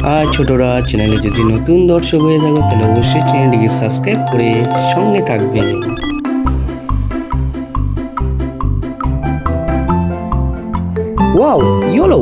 আর ছোটরা, চ্যানেলে যদি নতুন দর্শক হয়ে থাকো তাহলে অবশ্যই চ্যানেলটিকে সাবস্ক্রাইব করে সঙ্গে থাকবেন। Wow, yellow!